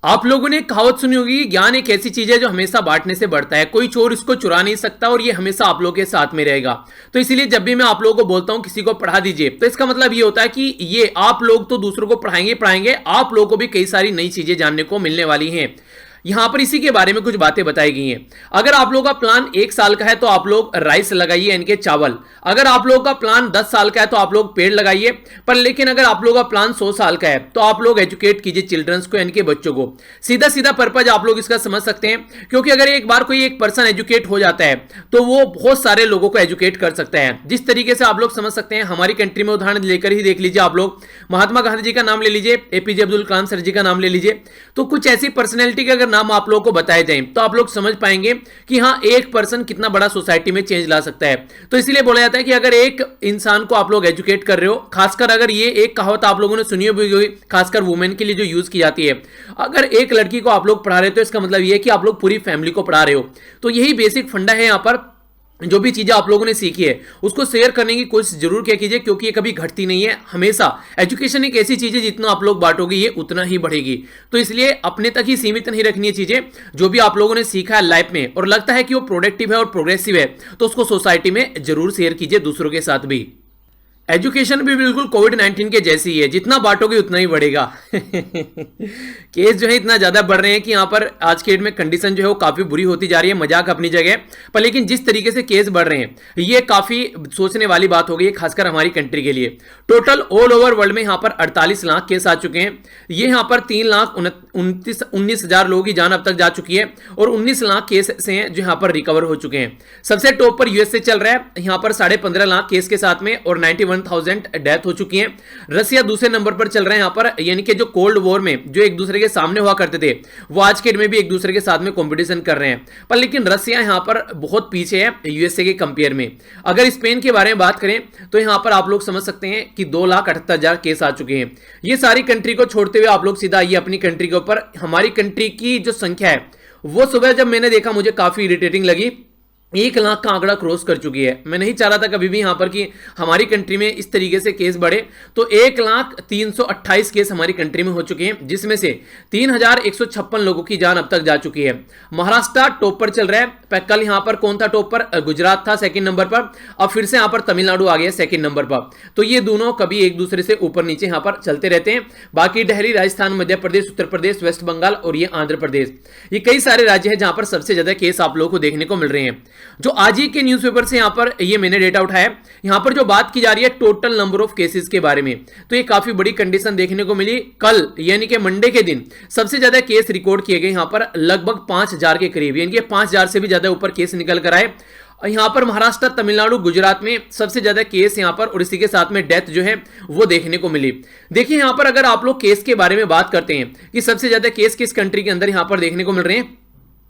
आप लोगों ने कहावत सुनी होगी, ज्ञान एक ऐसी चीज है जो हमेशा बांटने से बढ़ता है, कोई चोर इसको चुरा नहीं सकता और ये हमेशा आप लोगों के साथ में रहेगा। तो इसीलिए जब भी मैं आप लोगों को बोलता हूं किसी को पढ़ा दीजिए, तो इसका मतलब ये होता है कि ये आप लोग तो दूसरों को पढ़ाएंगे पढ़ाएंगे, आप लोगों को भी कई सारी नई चीजें जानने को मिलने वाली हैं। यहां पर इसी के बारे में कुछ बातें बताई गई हैं। अगर आप लोगों का प्लान 1 साल का है तो आप लोग राइस लगाइए, यानी कि चावल। अगर आप लोगों का प्लान 10 साल का है तो आप लोग पेड़ लगाइए। पर लेकिन अगर आप लोगों का प्लान 100 साल का है तो आप लोग एजुकेट कीजिए चिल्ड्रंस को, यानी कि बच्चों को। सीधा सीधा पर्पज आप लोग इसका समझ सकते हैं, क्योंकि अगर एक बार कोई एक पर्सन एजुकेट हो जाता है तो वो बहुत सारे लोगों को एजुकेट कर सकता है। जिस तरीके से आप लोग समझ सकते हैं, हमारी कंट्री में उदाहरण लेकर ही देख लीजिए, आप लोग महात्मा गांधी जी का नाम ले लीजिए, एपीजे अब्दुल कलाम सर जी का नाम ले लीजिए। तो कुछ ऐसी पर्सनैलिटी के अगर नाम आप लोगों को बताए जाएं तो आप लोग समझ पाएंगे कि हाँ, एक पर्सन कितना बड़ा सोसाइटी में चेंज ला सकता है। तो इसलिए बोला जाता है कि अगर एक इंसान को आप लोग एजुकेट कर रहे हो, खासकर अगर ये एक कहावत आप लोगों ने सुनी होगी, खासकर वुमेन के लिए जो यूज की जाती है, अगर एक लड़की को आप लोग पढ़ा रहे हो तो इसका मतलब ये है कि आप लोग पूरी फैमिली को पढ़ा रहे हो। तो यही बेसिक फंडा है। यहां पर जो भी चीजें आप लोगों ने सीखी है उसको शेयर करने की कोशिश जरूर क्या कीजिए, क्योंकि ये कभी घटती नहीं है। हमेशा एजुकेशन एक ऐसी चीज है, जितना आप लोग बांटोगे ये उतना ही बढ़ेगी। तो इसलिए अपने तक ही सीमित नहीं रखनी है चीजें। जो भी आप लोगों ने सीखा है लाइफ में और लगता है कि वो प्रोडक्टिव है और प्रोग्रेसिव है, तो उसको सोसाइटी में जरूर शेयर कीजिए दूसरों के साथ भी। एजुकेशन भी बिल्कुल कोविड-19 के जैसी ही है, जितना बांटोगे उतना ही बढ़ेगा। केस जो है इतना ज्यादा बढ़ रहे हैं कि यहाँ पर आज के डेट में कंडीशन जो है वो काफी बुरी होती जा रही है। मजाक अपनी जगह पर, लेकिन जिस तरीके से केस बढ़ रहे हैं ये काफी सोचने वाली बात हो गई है, खासकर हमारी कंट्री के लिए। टोटल ऑल ओवर वर्ल्ड में यहाँ पर 48 लाख केस आ चुके हैं। ये यहाँ पर 3,19,000 लोगों की जान अब तक जा चुकी है और 19 लाख केस से हैं जो यहाँ पर रिकवर हो चुके हैं। सबसे टॉप पर यूएसए चल रहा है, यहाँ पर 15.5 लाख केस के साथ में और 91,000 डेथ हो चुकी है। रसिया दूसरे नंबर पर चल रहे हैं यहाँ पर, यानी कि जो कोल्ड वॉर में जो एक दूसरे के सामने हुआ करते थे वो आज के डेट में भी एक दूसरे के साथ में कंपटीशन कर रहे हैं। पर लेकिन रसिया यहाँ पर बहुत पीछे है यूएसए के कंपेयर में। अगर स्पेन के बारे में बात करें तो यहाँ पर आप लोग समझ सकते हैं कि 2,78,000 केस आ चुके हैं। ये सारी कंट्री को छोड़ते हुए आप लोग सीधा आइए अपनी कंट्री के ऊपर। हमारी कंट्री की जो संख्या है वो सुबह जब मैंने देखा मुझे काफी इरिटेटिंग लगी, 1 लाख का आंकड़ा क्रॉस कर चुकी है। मैं नहीं चाह रहा था कभी भी यहां पर कि हमारी कंट्री में इस तरीके से केस बढ़े। तो 1,03,28 केस हमारी कंट्री में हो चुके हैं, जिसमें से 3,156 लोगों की जान अब तक जा चुकी है। महाराष्ट्र टॉप पर चल रहा है। कल यहां पर कौन था टॉप पर? गुजरात था सेकंड नंबर पर। अब फिर से यहां पर तमिलनाडु आ गया सेकंड नंबर पर। तो ये दोनों कभी एक दूसरे से ऊपर नीचे यहां पर चलते रहते हैं। बाकी दिल्ली, राजस्थान, मध्य प्रदेश, उत्तर प्रदेश, वेस्ट बंगाल और ये आंध्र प्रदेश, ये कई सारे राज्य हैं जहां पर सबसे ज्यादा केस आप लोगों को देखने को मिल रहे हैं। जो आज ही के न्यूज़पेपर से यहां पर ये मैंने डेटा उठाया, यहां पर जो बात की जा रही है टोटल नंबर ऑफ केसेस के बारे में, तो ये काफी बड़ी कंडीशन देखने को मिली। कल यानी कि मंडे के दिन सबसे ज्यादा केस रिकॉर्ड किए गए यहां पर लगभग 5,000 के करीब, यानी कि 5,000 से भी ज्यादा ऊपर केस निकल कर आए। यहां पर महाराष्ट्र, तमिलनाडु, गुजरात में सबसे ज्यादा केस यहां पर और इसी के साथ में डेथ जो है वो देखने को मिली। देखिए यहां पर अगर आप लोग केस के बारे में बात करते हैं कि सबसे ज्यादा केस किस कंट्री के अंदर यहां पर देखने को मिल रहे हैं,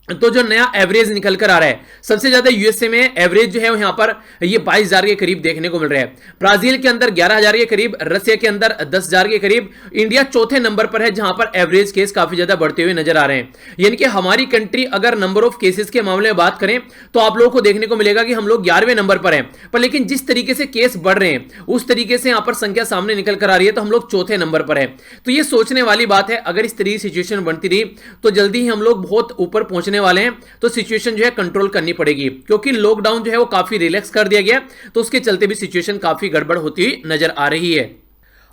तो जो नया एवरेज निकल कर आ रहा है, सबसे ज्यादा यूएसए में एवरेज जो है यहां पर ये 22,000 के करीब देखने को मिल रहा है। ब्राजील के अंदर 11,000 के करीब, रसिया के अंदर 10,000 के करीब, इंडिया चौथे नंबर पर है जहां पर एवरेज केस काफी ज्यादा बढ़ते हुए नजर आ रहे हैं। यानी कि हमारी कंट्री अगर नंबर ऑफ केसेस के मामले में बात करें तो आप लोगों को देखने को मिलेगा कि हम लोग 11वें नंबर पर हैं। पर लेकिन जिस तरीके से केस बढ़ रहे हैं उस तरीके से यहां पर संख्या सामने निकल कर आ रही है, तो हम लोग चौथे नंबर पर है। तो ये सोचने वाली बात है, अगर इस तरीके की सिचुएशन बनती रही तो जल्दी ही हम लोग बहुत ऊपर पहुंचने वाले हैं। तो सिचुएशन जो है कंट्रोल करनी पड़ेगी, क्योंकि लॉकडाउन जो है वो काफी रिलैक्स कर दिया गया, तो उसके चलते भी सिचुएशन काफी गड़बड़ होती हुई नजर आ रही है।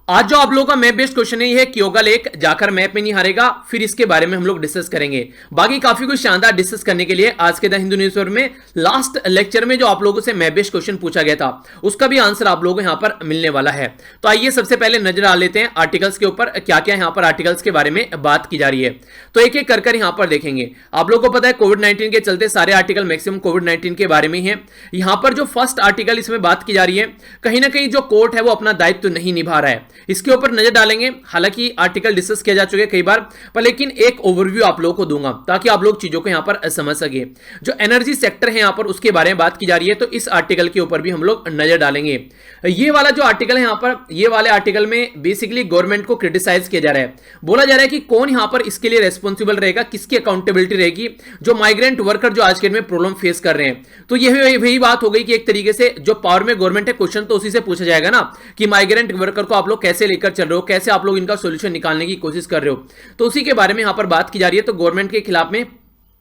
आज जो आप लोगों का मैप बेस्ड क्वेश्चन है ये है कि योगा लेक जाकर मैप में नहीं हारेगा, फिर इसके बारे में हम लोग डिस्कस करेंगे। बाकी काफी कुछ शानदार डिस्कस करने के लिए आज के द हिंदू न्यूज़पेपर में लास्ट लेक्चर में जो आप लोगों से मैप बेस्ड क्वेश्चन पूछा गया था उसका भी आंसर आप लोगों को यहां पर मिलने वाला है। तो आइए सबसे पहले नजर डाल लेते हैं आर्टिकल्स के ऊपर, क्या क्या यहां पर आर्टिकल्स के बारे में बात की जा रही है। तो एक एक कर यहां पर देखेंगे। आप लोगों को पता है कोविड-19 के चलते सारे आर्टिकल मैक्सिमम कोविड-19 के बारे में ही है। यहां पर जो फर्स्ट आर्टिकल इसमें बात की जा रही है, कहीं ना कहीं जो कोर्ट है वो अपना दायित्व नहीं निभा रहा है, इसके ऊपर नजर डालेंगे। हालांकि आर्टिकल डिस्कस किया जा चुके हैं कई बार, पर लेकिन एक ओवरव्यू आप लोगों को दूंगा ताकि आप लोग चीजों को यहां पर समझ सके। जो एनर्जी सेक्टर है यहां पर उसके बारे में बात की जा रही है, तो इस आर्टिकल के ऊपर भी हम लोग नजर डालेंगे। ये वाला जो आर्टिकल है यहां पर, ये वाले आर्टिकल में बेसिकली गवर्नमेंट को क्रिटिसाइज किया जा रहा है। बोला जा रहा है कि कौन यहां पर इसके लिए रेस्पॉन्सिबल रहेगा, किसकी अकाउंटेबिलिटी रहेगी, जो माइग्रेंट वर्कर जो आज के दिन में प्रॉब्लम फेस कर रहे हैं। तो यह वही बात हो गई कि एक तरीके से जो पावर में गवर्नमेंट है, क्वेश्चन तो उसी से पूछा जाएगा ना कि माइग्रेंट वर्कर को आप लोग कैसे लेकर चल रहे हो, कैसे आप लोग इनका सोल्यूशन निकालने की कोशिश कर रहे हो। तो उसी के बारे में यहां पर बात की जा रही है। तो गवर्नमेंट के खिलाफ में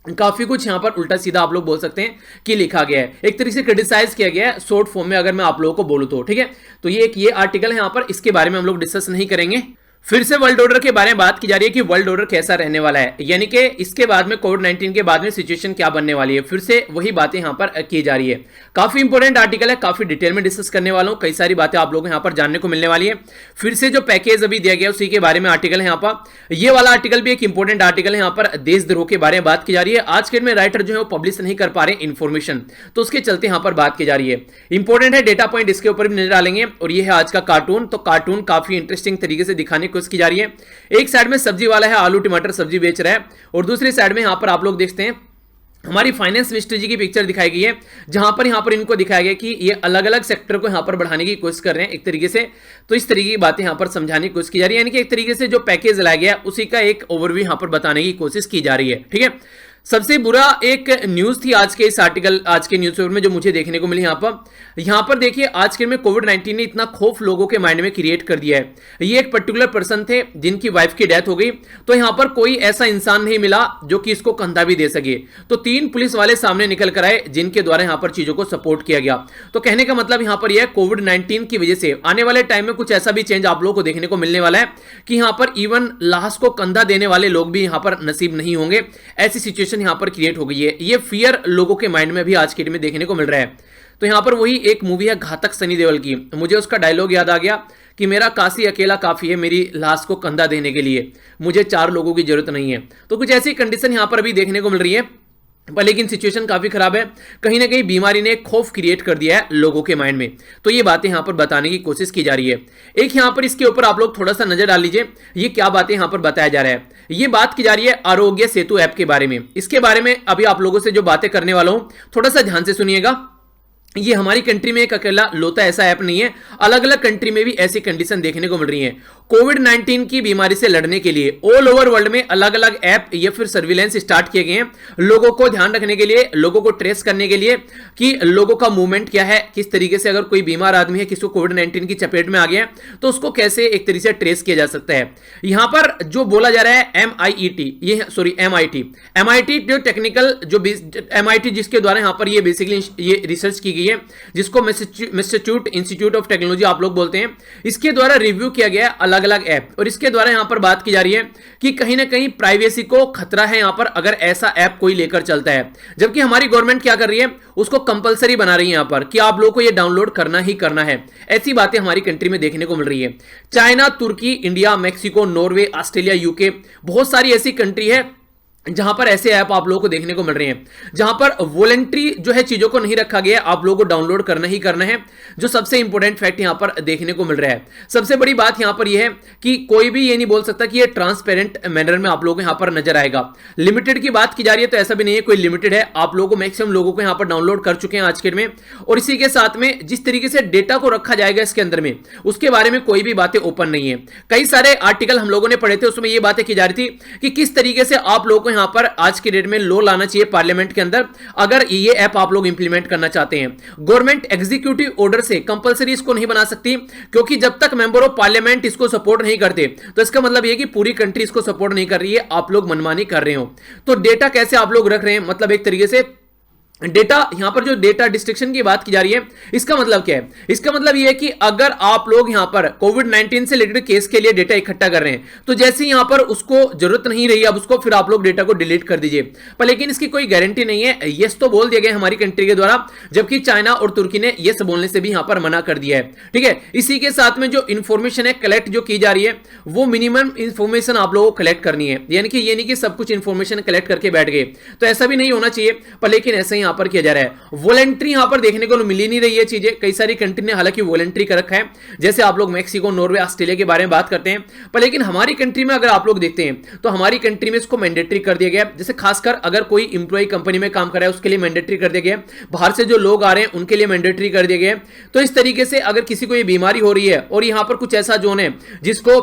काफी कुछ यहां पर उल्टा सीधा आप लोग बोल सकते हैं कि लिखा गया है, एक तरीके से क्रिटिसाइज किया गया है शॉर्ट फॉर्म में, अगर मैं आप लोगों को बोलूं तो। ठीक है, तो ये आर्टिकल है यहां पर, इसके बारे में हम लोग डिस्कस नहीं करेंगे। फिर से वर्ल्ड ऑर्डर के बारे में बात की जा रही है कि वर्ल्ड ऑर्डर कैसा रहने वाला है, यानी कि इसके बाद में कोविड-19 के बाद में सिचुएशन क्या बनने वाली है। फिर से वही बातें यहां पर की जा रही है। काफी इंपॉर्टेंट आर्टिकल है, काफी डिटेल में डिस्कस करने वाला हूं, कई सारी बातें आप लोगों को यहां पर जानने को मिलने वाली है। फिर से जो पैकेज अभी दिया गया उसी के बारे में आर्टिकल है यहां पर। ये वाला आर्टिकल भी एक इंपॉर्टेंट आर्टिकल है, यहां पर देशद्रोह के बारे में बात की जा रही है। आज के में राइटर जो है वो पब्लिश नहीं कर पा रहे इंफॉर्मेशन, तो उसके चलते यहां पर बात की जा रही है। इंपॉर्टेंट है, डेटा पॉइंट इसके ऊपर भी नजर डालेंगे। और ये है आज का कार्टून। तो कार्टून काफी इंटरेस्टिंग तरीके से दिखाने की कोशिश की जा रही है। एक साइड में सब्जी वाला है, आलू टमाटर सब्जी बेच रहा है, और दूसरी साइड में यहां पर आप लोग देखते हैं हमारी फाइनेंस मिनिस्टर जी की पिक्चर दिखाई गई है, जहां पर इनको दिखाया गया कि ये अलग अलग सेक्टर को यहां पर बढ़ाने की कोशिश कर रहे हैं एक तरीके से। तो इस तरीके की बातें यहां पर समझाने की कोशिश की जा रही है, यानी कि एक तरीके से जो पैकेज लाया गया उसी का एक ओवरव्यू यहां पर बताने की कोशिश की जा रही है। ठीक है, सबसे बुरा एक न्यूज थी आज के इस आर्टिकल, आज के न्यूज़पेपर में जो मुझे देखने को मिली यहां पर देखिए, आज के में कोविड-19 ने इतना खौफ लोगों के माइंड में क्रिएट कर दिया है। ये एक पर्टिकुलर पर्सन थे जिनकी वाइफ की डेथ हो गई, तो यहां पर कोई ऐसा इंसान नहीं मिला जो कि इसको कंधा भी दे सके। तो 3 पुलिस वाले सामने निकल कर आए जिनके द्वारा यहां पर चीजों को सपोर्ट किया गया। तो कहने का मतलब यहां पर यह कोविड-19 की वजह से आने वाले टाइम में कुछ ऐसा भी चेंज आप लोगों को देखने को मिलने वाला है कि यहां पर इवन लाश को कंधा देने वाले लोग भी यहां पर नसीब नहीं होंगे। ऐसी सिचुएशन यहां पर क्रिएट हो गई है। ये फियर लोगों के माइंड में भी आज के डेट में देखने को मिल रहा है। तो यहां पर वही एक मूवी है घातक सनी देओल की, मुझे उसका डायलॉग याद आ गया कि मेरा काशी अकेला काफी है मेरी लाश को कंधा देने के लिए, मुझे 4 लोगों की जरूरत नहीं है। तो कुछ ऐसी कंडीशन यहां पर अभी देखने को मिल रही है, पर लेकिन सिचुएशन काफी खराब है। कहीं ना कहीं बीमारी ने खौफ क्रिएट कर दिया है लोगों के माइंड में। तो ये बातें यहां पर बताने की कोशिश की जा रही है। एक यहां पर इसके ऊपर आप लोग थोड़ा सा नजर डाल लीजिए, ये क्या बातें यहां पर बताया जा रहा है। ये बात की जा रही है आरोग्य सेतु ऐप के बारे में। इसके बारे में अभी आप लोगों से जो बातें करने वाला हूं, थोड़ा सा ध्यान से सुनिएगा। ये हमारी कंट्री में एक अकेला लोता ऐसा ऐप नहीं है, अलग अलग कंट्री में भी ऐसी कंडीशन देखने को मिल रही है। कोविड-19 की बीमारी से लड़ने के लिए ऑल ओवर वर्ल्ड में अलग अलग ऐप या फिर सर्विलेंस स्टार्ट किए गए हैं, लोगों को ध्यान रखने के लिए, लोगों को ट्रेस करने के लिए कि लोगों का मूवमेंट क्या है, किस तरीके से अगर कोई बीमार आदमी है, किसको कोविड-19 की चपेट में आ गया है तो उसको कैसे एक तरीके से ट्रेस किया जा सकता है। यहां पर जो बोला जा रहा है MIT जो टेक्निकल जो MIT जिसके द्वारा यहां पर ये बेसिकली ये रिसर्च की गई है, जिसको मैसेच्यूसेट्स इंस्टीट्यूट ऑफ टेक्नोलॉजी आप लोग बोलते हैं, इसके द्वारा रिव्यू किया गया है अलग अलग ऐप। और इसके द्वारा यहां पर बात की जा रही है कि कहीं ना कहीं प्राइवेसी को खतरा है यहां पर अगर ऐसा ऐप कोई लेकर चलता है। जबकि हमारी गवर्नमेंट क्या कर रही है, उसको कंपलसरी बना रही है यहां पर कि आप लोगों को ये डाउनलोड करना ही करना है। ऐसी बातें हमारी कंट्री में देखने को मिल रही है। चाइना, तुर्की, India, Mexico, Norway, Australia, UK, बहुत सारी ऐसी कंट्री है जहां पर ऐसे ऐप आप लोगों को देखने को मिल रहे हैं, जहां पर वॉलंटरी जो है चीजों को नहीं रखा गया, आप लोगों को डाउनलोड करना ही करना है। जो सबसे इंपॉर्टेंट फैक्ट यहां पर देखने को मिल रहा है, सबसे बड़ी बात यहां पर यह है कि कोई भी ये नहीं बोल सकता कि ये ट्रांसपेरेंट मैनर में आप लोगों को यहां पर नजर आएगा। लिमिटेड की बात की जा रही है तो ऐसा भी नहीं है कोई लिमिटेड है, आप लोगों को मैक्सिमम लोगों को यहां पर डाउनलोड कर चुके हैं आज के में। और इसी के साथ में जिस तरीके से डेटा को रखा जाएगा इसके अंदर में, उसके बारे में कोई भी बातें ओपन नहीं है। कई सारे आर्टिकल हम लोगों ने पढ़े थे, उसमें ये बातें की जा रही थी कि किस तरीके से आप लोगों को यहां पर आज के डेट में लो लाना चाहिए पार्लियामेंट के अंदर अगर ये ऐप आप लोग इंप्लीमेंट करना चाहते हैं। गवर्नमेंट एग्जीक्यूटिव ऑर्डर से कंपलसरी इसको नहीं बना सकती, क्योंकि जब तक मेंबर ऑफ पार्लियामेंट इसको सपोर्ट नहीं करते तो इसका मतलब यह कि पूरी कंट्री इसको सपोर्ट नहीं कर रही है, आप लोग मनमानी कर रहे हो। तो डेटा कैसे आप लोग रख रहे हैं, मतलब एक तरीके से डेटा, यहां पर जो डेटा डिस्ट्रिक्शन की बात की जा रही है, इसका मतलब क्या है, इसका मतलब यह है कि अगर आप लोग यहां पर कोविड-19 से रिलेटेड केस के लिए डेटा इकट्ठा कर रहे हैं तो जैसे यहां पर उसको जरूरत नहीं रही, अब उसको फिर आप लोग डेटा को डिलीट कर दीजिए। पर लेकिन इसकी कोई गारंटी नहीं है। यस तो बोल दिया गया हमारी कंट्री के द्वारा, जबकि चाइना और तुर्की ने यस बोलने से भी यहां पर मना कर दिया है। ठीक है, इसी के साथ में जो इंफॉर्मेशन है कलेक्ट जो की जा रही है, वो मिनिमम इंफॉर्मेशन आप लोगों को कलेक्ट करनी है, यानी कि ये नहीं कि सब कुछ इंफॉर्मेशन कलेक्ट करके बैठ गए, तो ऐसा भी नहीं होना चाहिए। पर लेकिन ऐसा यहां पर किया जा रहा है। वॉलंटरी यहां पर देखने को मिल ही नहीं रही है चीजें। कई सारी कंट्री ने हालांकि वॉलंटरी कर रखा है, जैसे आप लोग मैक्सिको, नॉर्वे, ऑस्ट्रेलिया के बारे में बात करते हैं, पर लेकिन हमारी कंट्री में अगर आप लोग देखते हैं तो हमारी कंट्री में इसको मैंडेटरी कर दिया गया। जैसे खासकर अगर कोई इंप्लॉय कंपनी में काम कर रहा है उसके लिए मैंडेटरी कर दिया गया, बाहर से जो लोग आ रहे हैं उनके लिए मैंडेटरी कर दिया गया। तो इस तरीके से अगर किसी को ये बीमारी हो रही है और यहां पर कुछ ऐसा जोन है जिसको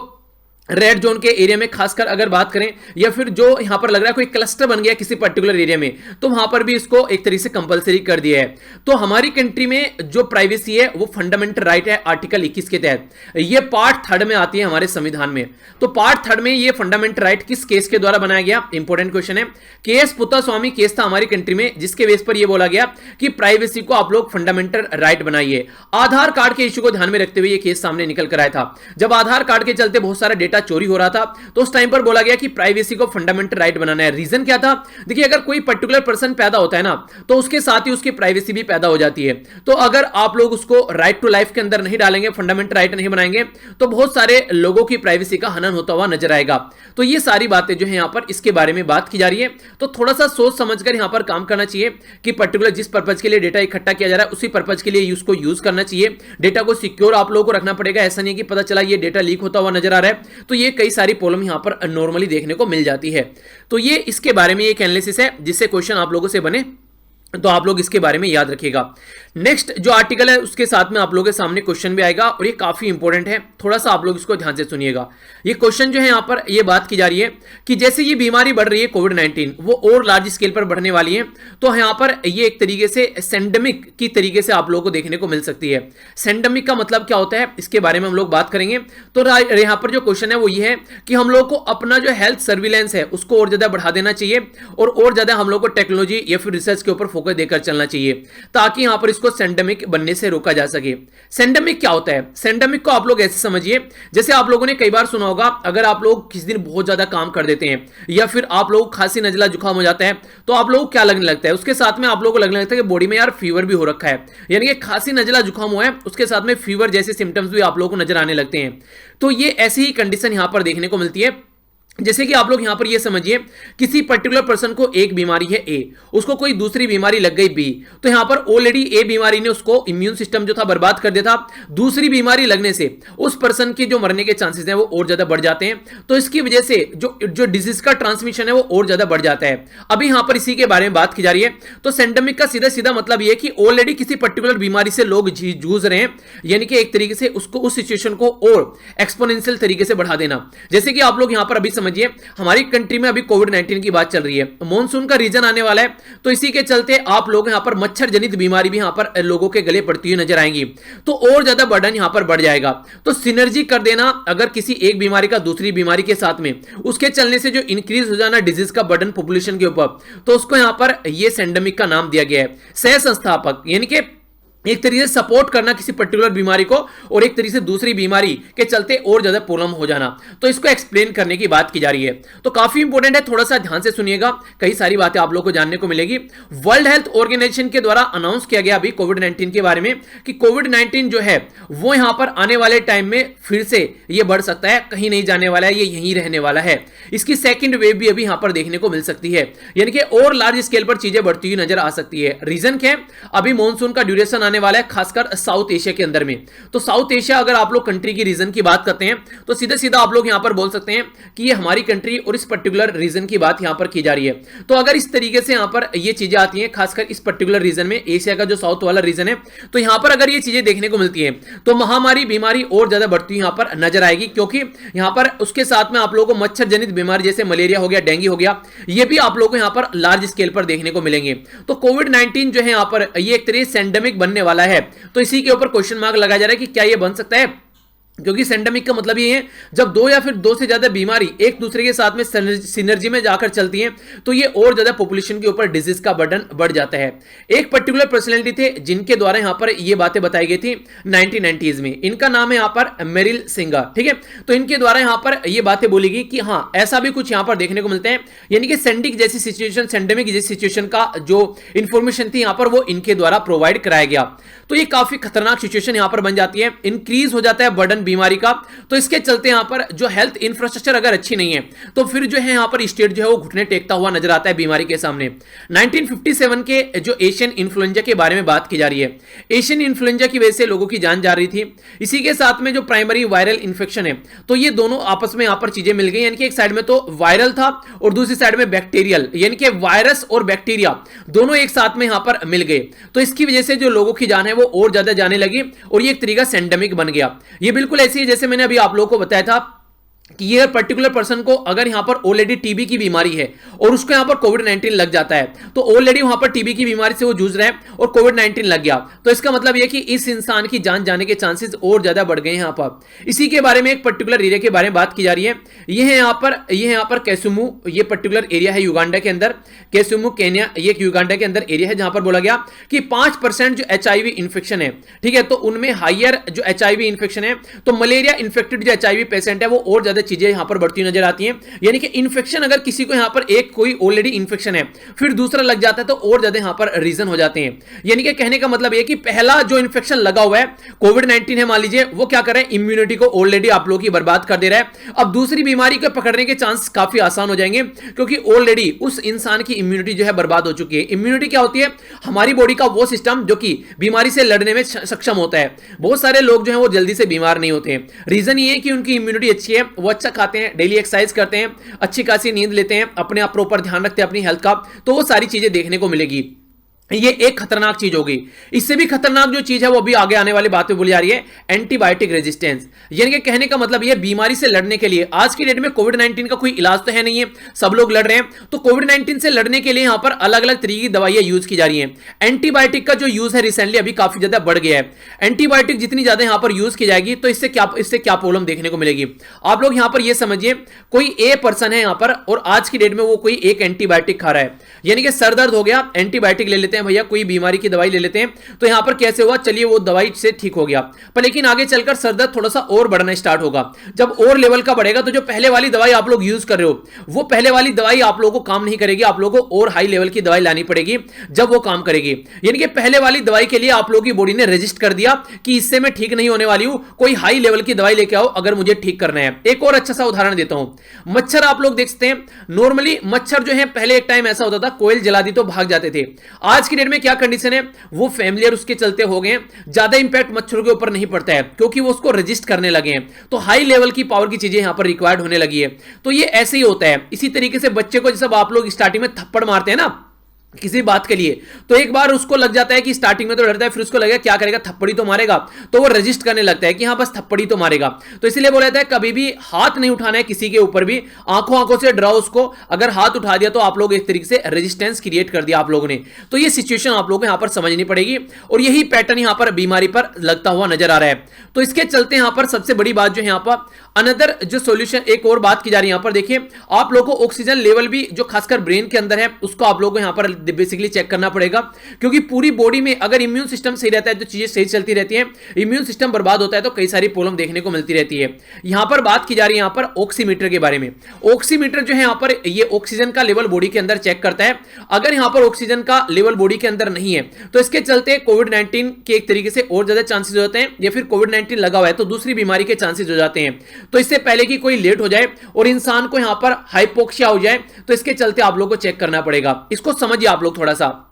रेड जोन के एरिया में खासकर अगर बात करें, या फिर जो यहां पर लग रहा है कोई क्लस्टर बन गया किसी पर्टिकुलर एरिया में, तो वहां पर भी इसको एक तरीके से कंपलसरी कर दिया है। तो हमारी कंट्री में जो प्राइवेसी है वो फंडामेंटल राइट है आर्टिकल 21 के तहत, ये पार्ट 3 में आती है हमारे संविधान में। तो पार्ट 3 में ये फंडामेंटल राइट किस केस के द्वारा बनाया गया, इंपॉर्टेंट क्वेश्चन है। केएस पुत्तास्वामी केस था हमारी कंट्री में, जिसके बेस पर यह बोला गया कि प्राइवेसी को आप लोग फंडामेंटल राइट बनाइए। आधार कार्ड के इश्यू को ध्यान में रखते हुए यह केस सामने निकल कर आया था। जब आधार कार्ड के चलते बहुत सारा डेटा चोरी हो रहा था, तो उस टाइम पर बोला गया कि प्राइवेसी को फंडामेंटल राइट बनाना है। रीजन क्या था, देखिए अगर कोई पर्टिकुलर पर्सन पैदा होता है ना, तो उसके साथ ही उसकी प्राइवेसी भी पैदा हो जाती है। तो अगर आप लोग उसको राइट टू लाइफ के अंदर नहीं डालेंगे, फंडामेंटल राइट नहीं बनाएंगे, तो बहुत सारे लोगों की प्राइवेसी का हनन होता हुआ नजर आएगा। तो ये सारी बातें जो है यहां पर इसके बारे में बात की जा रही है। तो थोड़ा सा सोच समझकर यहां पर काम करना चाहिए कि पर्टिकुलर जिस पर्पज के लिए डेटा इकट्ठा किया जा रहा है उसी पर्पज के लिए उसको यूज करना चाहिए। डेटा को सिक्योर आप लोगों को रखना पड़ेगा। ऐसा नहीं कि पता चला ये डेटा लीक होता हुआ नजर आ रहा है, तो ये कई सारी प्रॉब्लम यहां पर नॉर्मली देखने को मिल जाती है। तो ये इसके बारे में एक एनालिसिस है जिससे क्वेश्चन आप लोगों से बने, तो आप लोग इसके बारे में याद रखिएगा। नेक्स्ट जो आर्टिकल है उसके साथ में आप लोगों के सामने क्वेश्चन भी आएगा और ये काफी इंपॉर्टेंट है, थोड़ा सा आप लोग इसको ध्यान से सुनिएगा। ये क्वेश्चन जो है यहां पर ये बात की जा रही है कि जैसे ये बीमारी बढ़ रही है कोविड-19, वो और लार्ज स्केल पर बढ़ने वाली है, तो यहां पर ये एक तरीके से सेंडेमिक की तरीके से आप लोगों को देखने को मिल सकती है। सेंडेमिक का मतलब क्या होता है, इसके बारे में हम लोग बात करेंगे। तो यहां पर जो क्वेश्चन है वो ये है कि हम लोग को अपना जो हेल्थ सर्विलेंस है उसको और ज्यादा बढ़ा देना चाहिए और ज्यादा हम लोग को टेक्नोलॉजी या फिर रिसर्च के ऊपर फोकस देकर चलना चाहिए, ताकि यहां पर इसको सेंडेमिक बनने से रोका जा सके। सेंडेमिक क्या होता है, सेंडेमिक को आप लोग ऐसे समझिए, जैसे आप लोगों ने कई बार सुना होगा, अगर आप लोग किसी दिन बहुत ज्यादा काम कर देते हैं या फिर आप लोग खांसी नजला जुकाम हो जाता है, तो आप लोगों को क्या लगने लगता है, उसके साथ में आप लोगों को लगने लगता है कि बॉडी में यार फीवर भी हो रखा है, यानी कि खांसी नजला जुकाम हुआ है, उसके साथ में फीवर जैसे सिम्टम्स भी आप लोगों को नजर आने लगते हैं। तो ये ऐसी ही कंडीशन यहां पर देखने को मिलती है। जैसे कि आप लोग यहां पर ये समझिए, किसी पर्टिकुलर पर्सन को एक बीमारी है ए, उसको कोई दूसरी बीमारी लग गई बी, तो यहां पर ऑलरेडी ए बीमारी ने उसको इम्यून सिस्टम जो था बर्बाद कर दिया था। दूसरी बीमारी लगने से उस पर्सन के जो मरने के चांसेस हैं वो और ज्यादा बढ़ जाते हैं। तो इसकी वजह से जो डिजीज का ट्रांसमिशन है वो और ज्यादा बढ़ जाता है। अभी यहां पर इसी के बारे में बात की जा रही है। तो सेंडेमिक का सीधा सीधा मतलब यह कि ऑलरेडी किसी पर्टिकुलर बीमारी से लोग जूझ रहे हैं, यानी कि एक तरीके से उसको उस सिचुएशन को और एक्सपोनेंशियल तरीके से बढ़ा देना। जैसे कि आप लोग यहां पर अभी समझिए, हमारी कंट्री में अभी कोविड-19 की बात चल रही है, मॉनसून का रीजन आने वाला है, तो इसी के चलते आप लोग यहां पर मच्छर जनित बीमारी भी यहां पर लोगों के गले पड़ती हुई नजर आएंगी, तो और ज्यादा बर्डन यहां पर बढ़ जाएगा। तो सिनर्जी कर देना, अगर किसी एक बीमारी का दूसरी बीमारी के साथ में उसके चलने से जो इंक्रीज हो जाना डिजीज का बर्डन पॉपुलेशन के ऊपर, तो उसको यहां पर यह सेंडेमिक का नाम दिया गया है। सह संस्थापक यानी कि एक तरीके से सपोर्ट करना किसी पर्टिकुलर बीमारी को, और एक तरीके से दूसरी बीमारी के चलते और ज्यादा प्रॉब्लम हो जाना, तो इसको एक्सप्लेन करने की बात की जा रही है। तो काफी इंपॉर्टेंट है, थोड़ा सा ध्यान से सुनिएगा, कई सारी बातें आप लोगों को जानने को मिलेगी। वर्ल्ड हेल्थ ऑर्गेनाइजेशन के द्वारा अनाउंस किया गया अभी कोविड-19 के बारे में कि कोविड-19 जो है वो यहां पर आने वाले टाइम में फिर से ये बढ़ सकता है, कहीं नहीं जाने वाला है, ये यहीं रहने वाला है। इसकी सेकेंड वेव भी अभी यहां पर देखने को मिल सकती है, यानी कि और लार्ज स्केल पर चीजें बढ़ती हुई नजर आ सकती है। रीजन क्या है, अभी मॉनसून का ड्यूरेशन आने वाला है खासकर साउथ एशिया के अंदर में। तो साउथ एशिया अगर आप लोग कंट्री की रीजन की बात करते हैं, तो सीधा सीधा आप लोग यहां पर बोल सकते हैं कि ये हमारी कंट्री और इस पर्टिकुलर रीजन की बात यहां पर की जा रही है। तो अगर इस तरीके से यहां पर ये चीजें आती हैं, खासकर इस पर्टिकुलर रीजन में, एशिया का जो साउथ वाला रीजन है, तो यहां पर अगर ये चीजें देखने को मिलती है, तो महामारी बीमारी और ज्यादा बढ़ती हुई यहां पर नजर आएगी, क्योंकि यहां पर उसके साथ में आप लोगों को मच्छर जनित बीमारी जैसे मलेरिया हो गया, डेंगू हो गया, ये भी आप लोगों को यहां पर लार्ज स्केल पर देखने को मिलेंगे। तो कोविड-19 जो है यहां पर ये एक तरह सेंडेमिक बनने वाला है, तो इसी के ऊपर क्वेश्चन मार्क लगाया जा रहा है कि क्या यह बन सकता है, क्योंकि सेंडेमिक का मतलब ये है जब दो या फिर दो से ज्यादा बीमारी एक दूसरे के साथ में सिनर्जी में जाकर चलती हैं, तो ये और ज्यादा पॉपुलेशन के ऊपर डिजीज का बर्डन बढ़ जाता है। एक पर्टिकुलर पर्सनैलिटी थे जिनके द्वारा यहां पर ये बातें बताई गई थी 1990s में, इनका नाम है यहां पर मेरिल सिंगर, ठीक है। तो इनके द्वारा यहां पर ये बातें बोली गई कि हाँ ऐसा भी कुछ यहां पर देखने को मिलते हैं, यानी कि सेंडिक जैसी सिचुएशन, सेंडेमिक जैसी सिचुएशन का जो इंफॉर्मेशन थी यहां पर वो इनके द्वारा प्रोवाइड कराया गया। तो ये काफी खतरनाक सिचुएशन यहां पर बन जाती है, इंक्रीज हो जाता है बर्डन बीमारी का। तो इसके चलते यहां पर जो हेल्थ इंफ्रास्ट्रक्चर अगर अच्छी नहीं है, तो फिर जो है यहां पर स्टेट जो है वो घुटने टेकता हुआ नजर आता है बीमारी के सामने। 1957 के जो एशियन इन्फ्लुएंजा के बारे में बात की जा रही है, एशियन इन्फ्लुएंजा की वजह से लोगों की जान जा रही थी। इसी के साथ में जो प्राइमरी वायरल इंफेक्शन है, तो ये दोनों आपस में यहां पर चीजें मिल गई, यानी कि एक साइड में तो वायरल था और दूसरी साइड में बैक्टीरियल, यानी कि वायरस और बैक्टीरिया दोनों एक साथ में यहां पर मिल गए। तो इसकी वजह से जो लोगों की जान है वो और ज्यादा जाने लगी और ये एक तरीका सेंडेमिक बन गया। ये बिल्कुल ऐसी है जैसे मैंने अभी आप लोगों को बताया था कि ये पर्टिकुलर पर्सन को अगर यहां पर ऑलरेडी टीबी की बीमारी है और उसको यहां पर कोविड 19 लग जाता है, तो ऑलरेडी वहां पर टीबी की बीमारी से वो जूझ रहा है और कोविड 19 लग गया, तो इसका मतलब ये कि इस इंसान की जान जाने के चांसेस और ज्यादा बढ़ गए यहां पर। इसी के बारे में एक पर्टिकुलर एरिया के बारे में बात की जा रही है। ये है यहां पर कैसुमू, ये पर्टिकुलर एरिया है युगांडा के अंदर, कैसुमू केन्या, ये युगांडा के अंदर एरिया है जहां पर बोला गया कि 5% जो एचआईवी इन्फेक्शन है, ठीक है, तो उनमें हायर जो एचआईवी इन्फेक्शन है, तो मलेरिया इन्फेक्टेड जो एचआईवी पेशेंट है वो और ज्यादा चीजें यहां पर बढ़ती नजर आती हैं। यानी कि इन्फेक्शन अगर किसी को यहां पर एक कोई ऑलरेडी इन्फेक्शन है फिर दूसरा लग जाता है तो और ज्यादा यहां पर रीजन हो जाते हैं। यानी कि कहने का मतलब यह कि पहला जो इन्फेक्शन लगा हुआ है कोविड 19 है, मान लीजिए, वो क्या कर रहा है, इम्यूनिटी को ऑलरेडी आप लोगों की बर्बाद कर दे रहा है। अब दूसरी बीमारी को पकड़ने के चांस काफी आसान हो जाएंगे क्योंकि ऑलरेडी उस इंसान की इम्यूनिटी जो है बर्बाद हो चुकी है। इम्यूनिटी क्या होती है, हमारी बॉडी का वो सिस्टम जो कि बीमारी से लड़ने में सक्षम होता है। बहुत सारे लोग जो है वो जल्दी से बीमार नहीं होते हैं, रीजन ये है कि उनकी इम्यूनिटी अच्छी है, वो अच्छा खाते हैं, डेली एक्सरसाइज करते हैं, अच्छी खासी नींद लेते हैं, अपने आप प्रॉपर ध्यान रखते हैं अपनी हेल्थ का, तो वो सारी चीजें देखने को मिलेगी। ये एक खतरनाक चीज होगी। इससे भी खतरनाक जो चीज है वो भी आगे आने वाली बात में बोली जा रही है, एंटीबायोटिक रेजिस्टेंस। यानी कि कहने का मतलब ये बीमारी से लड़ने के लिए आज की डेट में कोविड 19 का कोई इलाज तो है नहीं है, सब लोग लड़ रहे हैं, तो कोविड 19 से लड़ने के लिए यहां पर अलग अलग तरीके की दवाइयां यूज की जा रही हैं। एंटीबायोटिक का जो यूज है रिसेंटली अभी काफी ज्यादा बढ़ गया है। एंटीबायोटिक जितनी ज्यादा यहां पर यूज की जाएगी तो इससे क्या प्रॉब्लम देखने को मिलेगी। आप लोग यहां पर यह समझिए, कोई ए पर्सन है यहां पर और आज की डेट में वो कोई एक एंटीबायोटिक खा रहा है, यानी कि सर दर्द हो गया, एंटीबायोटिक ले लेते हैं भैया, कोई बीमारी की दवाई ले लेते हैं, तो यहां पर कैसे हुआ, चलिए वो दवाई से ठीक हो गया, पर लेकिन आगे चलकर सर दर्द थोड़ा सा और बढ़ना स्टार्ट होगा। जब और लेवल का बढ़ेगा तो जो पहले वाली दवाई आप लोग यूज कर रहे हो वो पहले वाली दवाई आप लोगों को काम नहीं करेगी, आप लोगों को और हाई लेवल की दवाई लानी पड़ेगी जब वो काम करेगी। यानी कि पहले वाली दवाई के लिए आप लोगों की बॉडी ने रजिस्ट कर दिया कि इससे मैं ठीक नहीं होने वाली हूं, कोई हाई लेवल की दवाई लेके आओ अगर मुझे ठीक करना है। एक और अच्छा सा उदाहरण देता हूं, मच्छर आप लोग देख सकते हैं, नॉर्मली मच्छर जो है पहले एक टाइम ऐसा होता था कोयल जला दी तो भाग जाते थे। आज की डेट में क्या कंडीशन है, वो फैमिलियर उसके चलते हो गए, ज्यादा इंपैक्ट मच्छरों के ऊपर नहीं पड़ता है क्योंकि वो उसको रजिस्ट करने लगे हैं, तो हाई लेवल की पावर की चीजें यहां पर रिक्वायर्ड होने लगी है। तो ये ऐसे ही होता है। इसी तरीके से बच्चे को जैसे आप लोग स्टार्टिंग में थप्पड़ मारते हैं ना किसी बात के लिए, तो एक बार उसको लग जाता है कि स्टार्टिंग में तो डरता है, फिर उसको लगेगा क्या करेगा, थप्पड़ी तो मारेगा, तो वो रजिस्ट करने लगता है कि हाँ बस थप्पड़ी तो मारेगा। तो इसलिए बोला जाता है कभी भी हाथ नहीं उठाना है किसी के ऊपर भी, आंखों से डराओ उसको, अगर हाथ उठा दिया तो आप लोग एक तरीके से रेजिस्टेंस क्रिएट कर दिया आप लोगों ने। तो ये सिचुएशन आप लोगों को यहां पर समझनी पड़ेगी और यही पैटर्न यहां पर बीमारी पर लगता हुआ नजर आ रहा है। तो इसके चलते यहां पर सबसे बड़ी बात जो है यहां पर अनदर जो सॉल्यूशन, एक और बात की जा रही है यहां पर, देखिए आप लोगों को ऑक्सीजन लेवल भी जो खासकर ब्रेन के अंदर है उसको आप लोगों को यहां पर बेसिकली चेक करना पड़ेगा, क्योंकि पूरी बॉडी में अगर इम्यून सिस्टम सही रहता है तो चीजें सही चलती रहती हैं, इम्यून सिस्टम बर्बाद होता है तो कई सारी प्रॉब्लम देखने को मिलती रहती है। यहां पर बात की जा रही है यहां पर ऑक्सीमीटर के बारे में। ऑक्सीमीटर जो है यहां पर ये ऑक्सीजन का लेवल बॉडी के अंदर चेक करता है। अगर यहां पर ऑक्सीजन का लेवल बॉडी के अंदर नहीं है तो इसके चलते कोविड 19 के एक तरीके से और ज्यादा चांसेस हो जाते हैं, या फिर कोविड 19 लगा हुआ है तो दूसरी बीमारी के चांसेस हो जाते हैं। तो इससे पहले कि कोई लेट हो जाए और इंसान को यहां पर हाइपोक्सिया हो जाए तो इसके चलते आप लोगों को चेक करना पड़ेगा। इसको समझिए आप लोग थोड़ा सा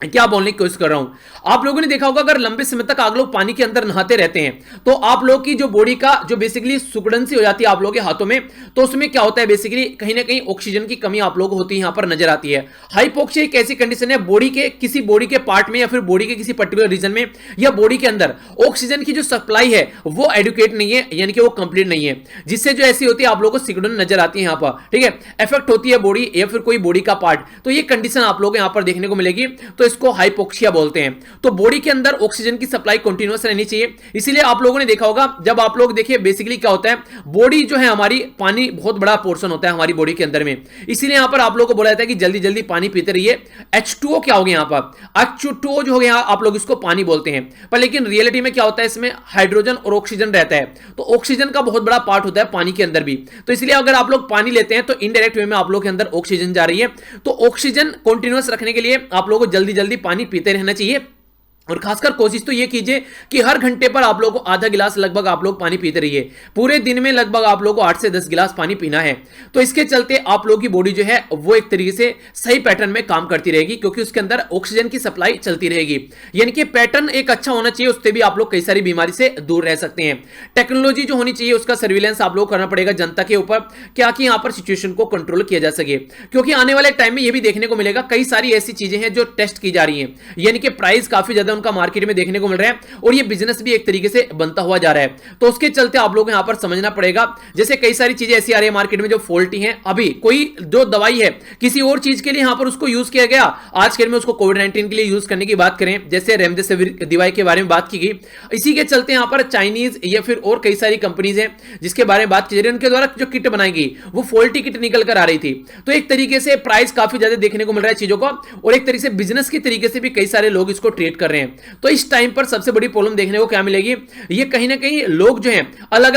क्या बोलने की कोशिश कर रहा हूं। आप लोगों ने देखा होगा अगर लंबे समय तक आप लोग पानी के अंदर नहाते रहते हैं तो आप लोग की जो बॉडी का जो बेसिकली सुकड़न सी हो जाती है आप लोगों के हाथों में, तो उसमें क्या होता है बेसिकली कहीं ना कहीं ऑक्सीजन की कमी आप लोगों को होती है यहां पर नजर आती है। हाइपोक्सिया एक ऐसी कंडीशन है बॉडी के किसी बॉडी के पार्ट में या फिर बॉडी के किसी पर्टिकुलर रीजन में या बॉडी के अंदर ऑक्सीजन की जो सप्लाई है वो एडुकेट नहीं है, यानी कि वो कंप्लीट नहीं है, जिससे जो ऐसी होती है आप लोगों को सिकुड़न नजर आती है यहां पर, ठीक है, इफेक्ट होती है बॉडी या फिर कोई बॉडी का पार्ट, तो ये कंडीशन आप लोग यहां पर देखने को मिलेगी। तो इसको हाइपोक्सिया बोलते हैं। तो बॉडी के अंदर ऑक्सीजन की सप्लाई कंटीन्यूअस रहनी चाहिए। इसीलिए आप लोगों ने देखा होगा जब आप लोग देखिए बेसिकली क्या होता है, बॉडी जो है हमारी पानी बहुत बड़ा पोर्शन होता है हमारी बॉडी के अंदर में, इसीलिए यहां पर आप लोगों को बोला जाता है कि जल्दी जल्दी पानी पीते रहिए। H2O क्या हो गया यहां पर, H2O जो हो गया आप लोग इसको पानी बोलते हैं, पर लेकिन रियलिटी में क्या होता है इसमें हाइड्रोजन और ऑक्सीजन रहता है, तो ऑक्सीजन का बहुत बड़ा पार्ट होता है पानी के अंदर भी। तो इसलिए अगर आप लोग पानी लेते हैं तो इनडायरेक्ट वे में आप लोग के अंदर ऑक्सीजन जा रही है। तो ऑक्सीजन कंटीन्यूअस रखने के लिए आप लोगों को जल्दी जल्दी पानी पीते रहना चाहिए और खासकर कोशिश तो ये कीजिए कि हर घंटे पर आप लोगों को आधा गिलास लगभग आप लोग पानी पीते रहिए। पूरे दिन में लगभग आप लोगों को 8 से 10 गिलास पानी पीना है। तो इसके चलते आप लोगों की बॉडी जो है वो एक तरीके से सही पैटर्न में काम करती रहेगी, क्योंकि उसके अंदर ऑक्सीजन की सप्लाई चलती रहेगी। यानी कि पैटर्न एक अच्छा होना चाहिए, उससे भी आप लोग कई सारी बीमारी से दूर रह सकते हैं। टेक्नोलॉजी जो होनी चाहिए उसका सर्विलेंस आप लोग करना पड़ेगा जनता के ऊपर, क्या कि यहां पर सिचुएशन को कंट्रोल किया जा सके, क्योंकि आने वाले टाइम में यह भी देखने को मिलेगा कई सारी ऐसी चीजें हैं जो टेस्ट की जा रही हैं, यानी कि प्राइस काफी ज्यादा पोलम का मार्केट में देखने को मिल रहा है और ये बिजनेस भी एक तरीके से बनता हुआ जा रहा है। तो उसके चलते आप लोग यहां पर समझना पड़ेगा, जैसे कई सारी चीजें ऐसी आ रही है मार्केट में जो फॉल्टी हैं। अभी कोई जो दवाई है किसी और चीज के लिए यहां पर उसको यूज किया गया, आज के दिन में उसको कोविड-19 के लिए यूज करने की बात करें, जैसे रेमडेसिविर दवाई के बारे में बात की गई, इसी के चलते यहां पर चाइनीज या फिर और कई सारी कंपनीज हैं जिसके बारे में बात की जा रही है, उनके द्वारा जो किट बनाई गई वो फॉल्टी किट निकल कर आ रही थी। तो एक तरीके से प्राइस काफी ज्यादा देखने को मिल रहा है चीजों का, और एक तरीके से बिजनेस की तरीके से भी कई सारे लोग इसको ट्रेड कर रहे हैं। तो इस टाइम पर सबसे बड़ी प्रॉब्लम देखने को क्या मिलेगी, ये कहीं ना कहीं लोग जो हैं अलग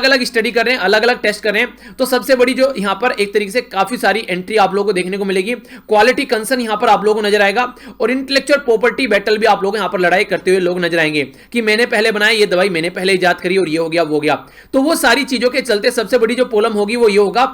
अलग स्टडी कर रहे हैं, अलग अलग टेस्ट कर रहे हैं। तो सबसे बड़ी जो यहां पर एक तरीके से काफी सारी एंट्री आप लोगों को देखने को मिलेगी, क्वालिटी कंसर्न यहां पर आप लोगों को नजर आएगा, और इंटेलेक्चुअल प्रॉपर्टी बैटल भी आप लोग यहां पर लड़ाई करते हुए लोग नजर आएंगे कि मैंने पहले बनाई ये दवाई, मैंने पहले इजाद करी और ये हो गया वो हो गया। तो वो सारी चीजों के चलते सबसे बड़ी जो प्रॉब्लम होगी वो ये होगा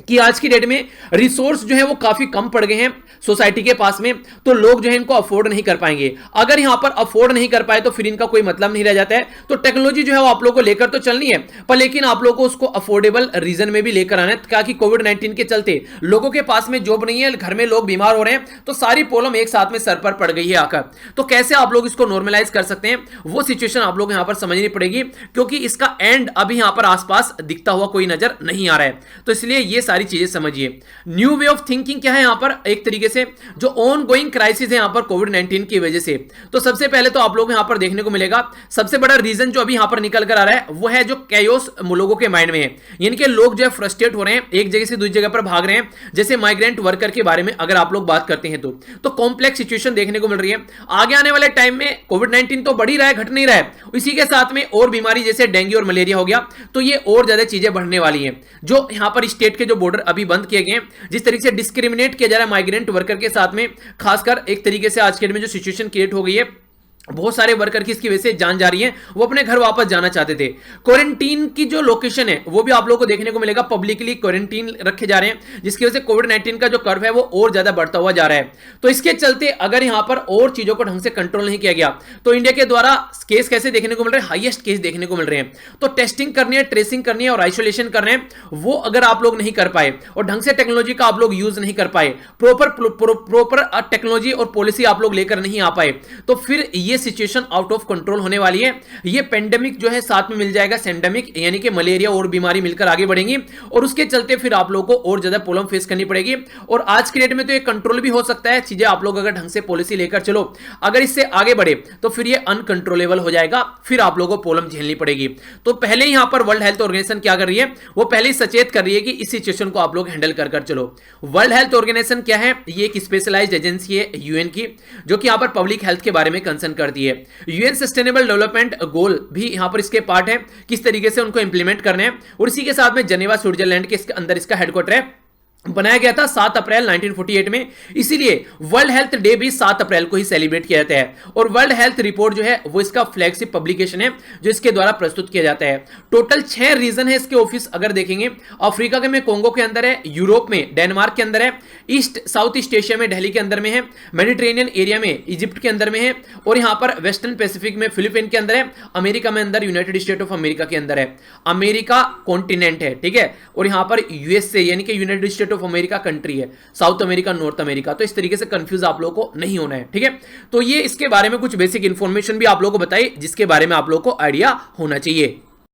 कि आज की डेट में रिसोर्स जो है वो काफी कम पड़ गए हैं सोसाइटी के पास में, तो लोग जो है इनको अफोर्ड नहीं कर पाएंगे। अगर यहां पर अफोर्ड नहीं कर पाए तो फिर इनका कोई मतलब नहीं रह जाता है। तो टेक्नोलॉजी जो है वो आप लोगों को लेकर तो चलनी है, पर लेकिन आप लोगों को उसको अफोर्डेबल रीजन में भी लेकर आना है, क्योंकि कोविड-19 के चलते लोगों के पास में जॉब नहीं है, घर में लोग बीमार हो रहे हैं, तो सारी प्रॉब्लम एक साथ में सर पर पड़ गई है आकर। तो कैसे आप लोग इसको नॉर्मलाइज कर सकते हैं वो सिचुएशन आप लोग यहां पर समझनी पड़ेगी, क्योंकि इसका एंड अभी यहां पर आसपास दिखता हुआ कोई नजर नहीं आ रहा है। तो इसलिए ये सारी चीजें समझिए। न्यू वे ऑफ थिंकिंग क्या है यहां पर, एक तरीके से जो ऑन गोइंग क्राइसिस है यहां पर कोविड-19 की वजह से। तो सबसे पहले तो आप लोग यहां पर देखने को मिलेगा, सबसे बड़ा रीजन जो अभी यहां पर निकल कर आ रहा है वो है जो कैओस लोगों के माइंड में है, यानी कि लोग जो है फ्रस्ट्रेट हो रहे हैं, एक जगह से दूसरी जगह पर भाग रहे हैं। जैसे माइग्रेंट वर्कर के बारे में अगर आप लोग बात करते हैं तो कॉम्प्लेक्स सिचुएशन देखने को मिल रही है। आगे आने वाले टाइम में कोविड-19 तो बढ़ ही रहा है, घट नहीं रहा है, इसी के साथ में और बीमारी जैसे डेंगू और मलेरिया हो गया, तो ये और ज्यादा चीजें बढ़ने वाली हैं। जो यहां पर स्टेट के जो बॉर्डर अभी बंद किए गए, जिस तरीके से डिस्क्रिमिनेट किया जा रहा है माइग्रेंट वर्कर के साथ में, खासकर एक तरीके से आज के दिन में जो सिचुएशन क्रिएट हो गई है, बहुत सारे वर्कर की इसकी वजह से जान जा रही है, वो अपने घर वापस जाना चाहते थे। क्वारंटीन की जो लोकेशन है वो भी आप लोगों को देखने को मिलेगा, पब्लिकली क्वारंटीन रखे जा रहे हैं, जिसकी वजह से कोविड-19 का जो कर्व है वो और ज्यादा बढ़ता हुआ जा रहा है। तो इसके चलते अगर यहां पर और चीजों को ढंग से कंट्रोल नहीं किया गया तो इंडिया के द्वारा केस कैसे देखने को मिल रहे हैं, हाईएस्ट केस देखने को मिल रहे हैं। तो टेस्टिंग करनी है, ट्रेसिंग करनी है और आइसोलेशन करना है, वो अगर आप लोग नहीं कर पाए और ढंग से टेक्नोलॉजी का आप लोग यूज नहीं कर पाए, प्रॉपर टेक्नोलॉजी और पॉलिसी आप लोग लेकर नहीं आ पाए, तो फिर ये सिचुएशन आउट ऑफ कंट्रोल होने वाली है। ये पेंडेमिक जो है साथ में मिल जाएगा सेंडेमिक, यानी कि मलेरिया और बीमारी मिलकर आगे बढ़ेंगी, और उसके चलते फिर आप लोगों को और ज्यादा प्रॉब्लम फेस करनी पड़ेगी। और आज के डेट में तो ये कंट्रोल भी हो सकता है, चीजें आप लोग अगर ढंग से पॉलिसी लेकर चलो, अगर इससे आगे बढ़े तो फिर ये अनकंट्रोलेबल हो जाएगा, फिर आप लोगों को प्रॉब्लम झेलनी पड़ेगी। तो पहले यहां पर वर्ल्ड हेल्थ ऑर्गेनाइजेशन क्या कर रही है, वो पहले ही सचेत कर रही है कि इस सिचुएशन को आप लोग हैंडल कर चलो। वर्ल्ड हेल्थ ऑर्गेनाइजेशन क्या है, ये एक स्पेशलाइज्ड एजेंसी है यूएन की, जो कि यहां पर पब्लिक हेल्थ के बारे में कंसर्न करती है। यूएन सस्टेनेबल डेवलपमेंट गोल भी यहां पर इसके पार्ट है, किस तरीके से उनको इंप्लीमेंट करने हैं, और इसी के साथ में जेनेवा स्विट्जरलैंड के इसके अंदर इसका हेडक्वार्टर है, बनाया गया था 7 अप्रैल 1948 में। इसीलिए वर्ल्ड हेल्थ डे भी 7 अप्रैल को ही सेलिब्रेट किया जाता है। और वर्ल्ड हेल्थ रिपोर्ट जो है वो इसका फ्लैगशिप पब्लिकेशन है जो इसके द्वारा प्रस्तुत किया जाता है। टोटल 6 रीजन है इसके ऑफिस अगर देखेंगे, अफ्रीका के में कोंगो के अंदर है, यूरोप में डेनमार्क के अंदर है, साउथ ईस्ट एशिया में दिल्ली के अंदर में है, मेडिटेरेनियन एरिया में इजिप्ट के अंदर में है, और यहां पर वेस्टर्न पैसिफिक में फिलीपीन के अंदर है, अमेरिका में अंदर यूनाइटेड स्टेट ऑफ अमेरिका के अंदर है। अमेरिका कॉन्टिनेंट है, ठीक है, और यहां पर यूएसए यानी कि United state of America country है, साउथ अमेरिका, नॉर्थ अमेरिका। तो इस तरीके से कंफ्यूज आप लोगों को नहीं होना है, ठीक है। तो ये इसके बारे में कुछ बेसिक इंफॉर्मेशन भी आप लोगों को बताई, जिसके बारे में आप लोगों को आइडिया होना चाहिए।